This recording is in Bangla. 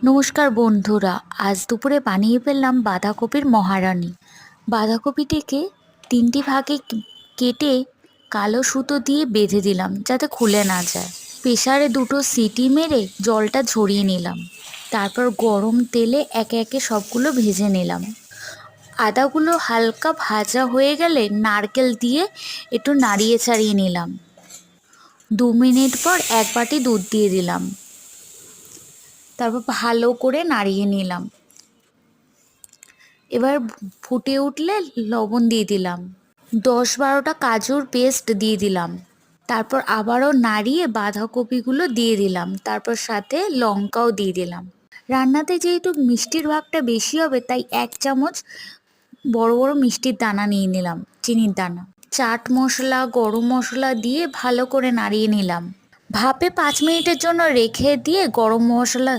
নমস্কার বন্ধুরা, আজ দুপুরে বানিয়ে ফেললাম বাঁধাকপির মহারানি। বাঁধাকপিটিকে তিনটি ভাগে কেটে কালো সুতো দিয়ে বেঁধে দিলাম যাতে খুলে না যায়। প্রেসারে দুটো সিটি মেরে জলটা ঝরিয়ে নিলাম। তারপর গরম তেলে একে একে সবগুলো ভেজে নিলাম। আদাগুলো হালকা ভাজা হয়ে গেলে নারকেল দিয়ে একটু নাড়িয়ে চাড়িয়ে নিলাম। 2 মিনিট পর এক বাটি দুধ দিয়ে দিলাম। তারপর ভালো করে নাড়িয়ে নিলাম। এবার ফুটে উঠলে লবণ দিয়ে দিলাম। 10-12টা কাজুর পেস্ট দিয়ে দিলাম। তারপর আবারও নাড়িয়ে বাঁধাকপিগুলো দিয়ে দিলাম। তারপর সাথে লঙ্কাও দিয়ে দিলাম। রান্নাতে যেহেতু মিষ্টির ভাগটা বেশি হবে, তাই 1 চামচ বড় বড় মিষ্টির দানা নিয়ে নিলাম, চিনির দানা। চাট মশলা, গরম মশলা দিয়ে ভালো করে নাড়িয়ে নিলাম। ভাপে 5 মিনিটের জন্য রেখে দিয়ে গরম মশলা